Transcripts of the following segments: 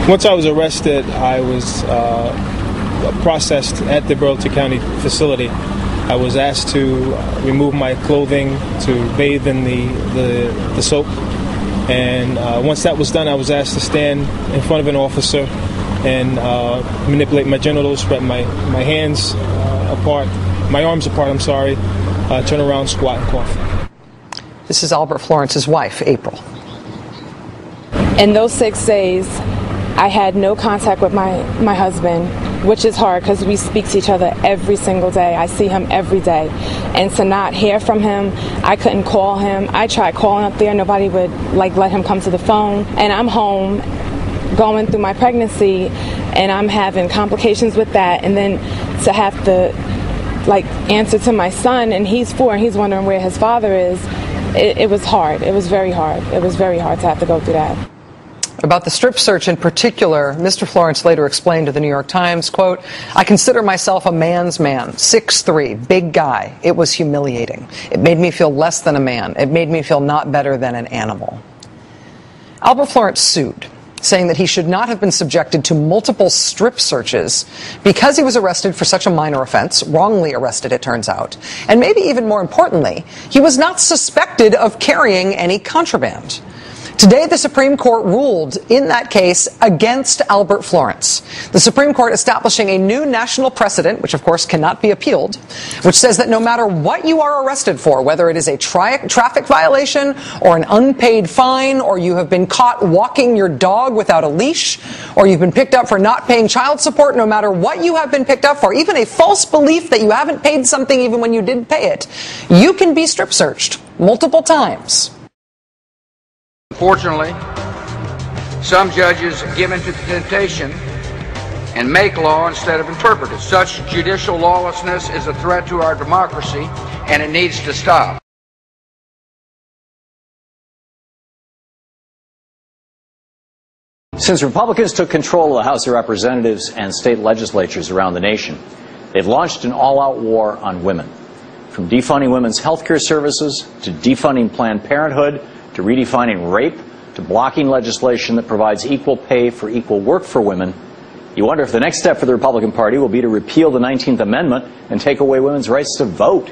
Once I was arrested, I was processed at the Burlington County facility. I was asked to remove my clothing, to bathe in the soap, and once that was done, I was asked to stand in front of an officer and manipulate my genitals, spread my hands apart, my arms apart, I'm sorry, turn around, squat, and cough. This is Albert Florence's wife, April. In those 6 days, I had no contact with my husband, which is hard because we speak to each other every single day. I see him every day. And to not hear from him, I couldn't call him. I tried calling up there. Nobody would let him come to the phone. And I'm home going through my pregnancy, and I'm having complications with that. And then to have to answer to my son, and he's 4 and he's wondering where his father is. It was hard. It was very hard. It was very hard to have to go through that. About the strip search in particular, Mr. Florence later explained to the New York Times, quote, "I consider myself a man's man, 6'3", big guy. It was humiliating. It made me feel less than a man. It made me feel not better than an animal." Albert Florence sued, saying that he should not have been subjected to multiple strip searches because he was arrested for such a minor offense, wrongly arrested it turns out, and maybe even more importantly, he was not suspected of carrying any contraband. Today, the Supreme Court ruled in that case against Albert Florence. The Supreme Court establishing a new national precedent, which of course cannot be appealed, which says that no matter what you are arrested for, whether it is a traffic violation or an unpaid fine, or you have been caught walking your dog without a leash, or you've been picked up for not paying child support, no matter what you have been picked up for, even a false belief that you haven't paid something even when you did pay it, you can be strip searched multiple times. Unfortunately, some judges give in to the temptation and make law instead of interpret it. Such judicial lawlessness is a threat to our democracy, and it needs to stop. Since Republicans took control of the House of Representatives and state legislatures around the nation, they've launched an all-out war on women. From defunding women's health care services, to defunding Planned Parenthood, to redefining rape, to blocking legislation that provides equal pay for equal work for women, you wonder if the next step for the Republican Party will be to repeal the 19th Amendment and take away women's rights to vote.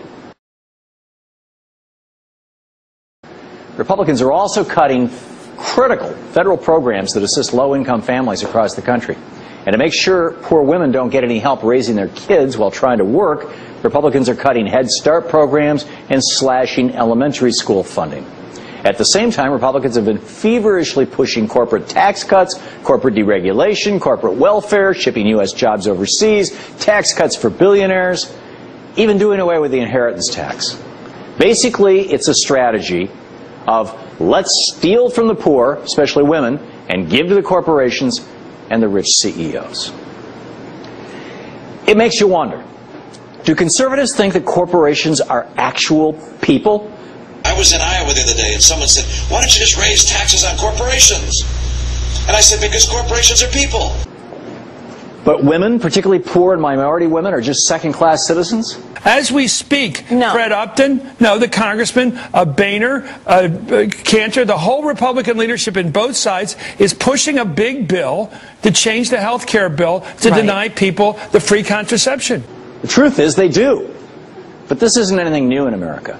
Republicans are also cutting critical federal programs that assist low-income families across the country. And to make sure poor women don't get any help raising their kids while trying to work, Republicans are cutting Head Start programs and slashing elementary school funding. At the same time, Republicans have been feverishly pushing corporate tax cuts, corporate deregulation, corporate welfare, shipping U.S. jobs overseas, tax cuts for billionaires, even doing away with the inheritance tax. Basically, it's a strategy of let's steal from the poor, especially women, and give to the corporations and the rich CEOs. It makes you wonder, do conservatives think that corporations are actual people? I was in Iowa the other day and someone said, why don't you just raise taxes on corporations? And I said, because corporations are people. But women, particularly poor and minority women, are just second-class citizens? As we speak, no. Fred Upton, the congressman, Boehner, Cantor, the whole Republican leadership in both sides is pushing a big bill to change the health care bill to deny people the free contraception. The truth is they do. But this isn't anything new in America.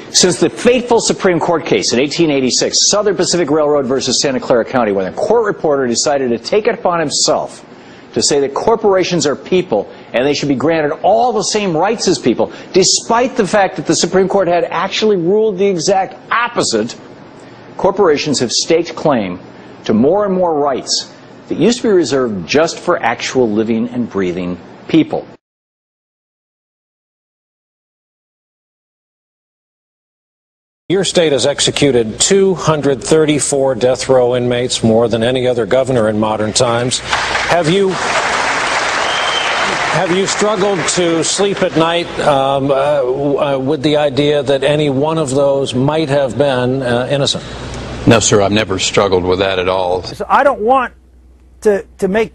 Since the fateful Supreme Court case in 1886, Southern Pacific Railroad versus Santa Clara County, when a court reporter decided to take it upon himself to say that corporations are people and they should be granted all the same rights as people, despite the fact that the Supreme Court had actually ruled the exact opposite, corporations have staked claim to more and more rights that used to be reserved just for actual living and breathing people. Your state has executed 234 death row inmates, more than any other governor in modern times. Have you struggled to sleep at night with the idea that any one of those might have been innocent? No, sir, I've never struggled with that at all. So I don't want to make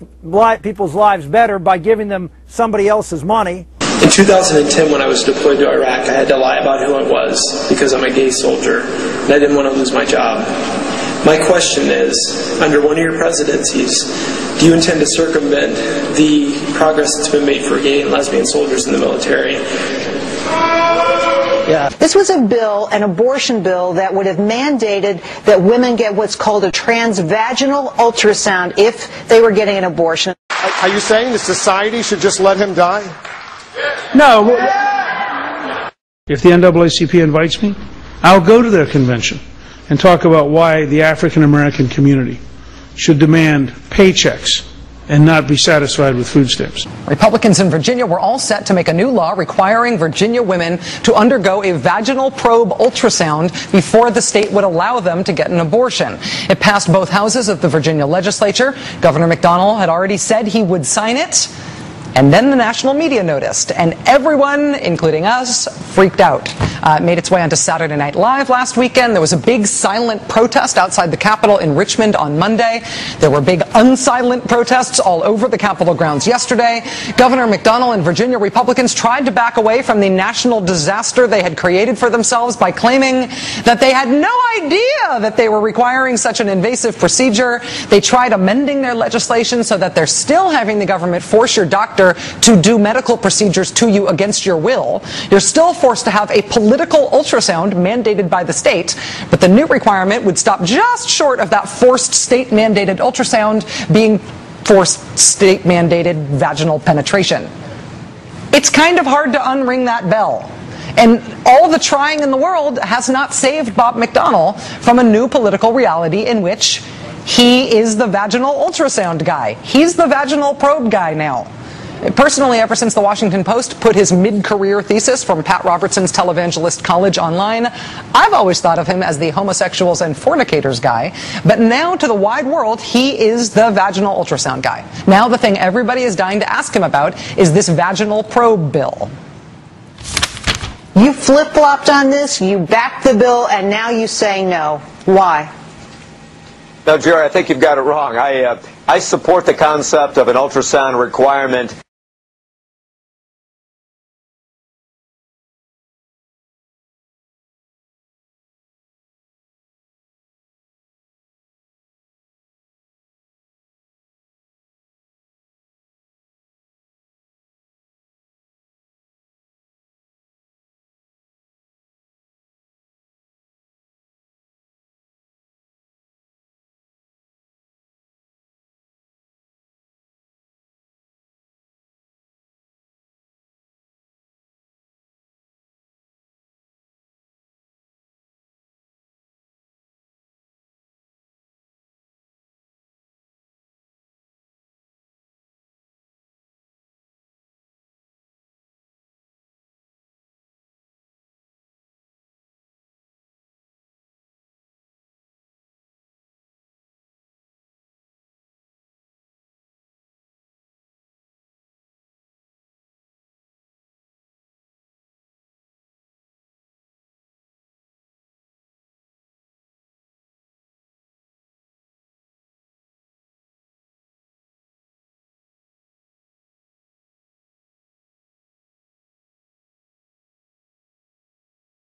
people's lives better by giving them somebody else's money. In 2010, when I was deployed to Iraq, I had to lie about who I was because I'm a gay soldier, and I didn't want to lose my job. My question is, under one of your presidencies, do you intend to circumvent the progress that's been made for gay and lesbian soldiers in the military? Yeah. This was a bill, an abortion bill, that would have mandated that women get what's called a trans-vaginal ultrasound if they were getting an abortion. Are you saying the society should just let him die? No. If the NAACP invites me, I'll go to their convention and talk about why the African American community should demand paychecks and not be satisfied with food stamps. Republicans in Virginia were all set to make a new law requiring Virginia women to undergo a vaginal probe ultrasound before the state would allow them to get an abortion. It passed both houses of the Virginia legislature. Governor McDonnell had already said he would sign it. And then the national media noticed, and everyone, including us, freaked out. It made its way onto Saturday Night Live last weekend. There was a big silent protest outside the Capitol in Richmond on Monday. There were big unsilent protests all over the Capitol grounds yesterday. Governor McDonnell and Virginia Republicans tried to back away from the national disaster they had created for themselves by claiming that they had no idea that they were requiring such an invasive procedure. They tried amending their legislation so that they're still having the government force your doctor to do medical procedures to you against your will. You're still forced to have a political ultrasound mandated by the state, but the new requirement would stop just short of that forced state-mandated ultrasound being forced state-mandated vaginal penetration. It's kind of hard to unring that bell. And all the trying in the world has not saved Bob McDonnell from a new political reality in which he is the vaginal ultrasound guy. He's the vaginal probe guy now. Personally, ever since the Washington Post put his mid-career thesis from Pat Robertson's Televangelist College online, I've always thought of him as the homosexuals and fornicators guy. But now to the wide world, he is the vaginal ultrasound guy. Now the thing everybody is dying to ask him about is this vaginal probe bill. You flip-flopped on this, you backed the bill, and now you say no. Why? No, Jerry, I think you've got it wrong. I support the concept of an ultrasound requirement.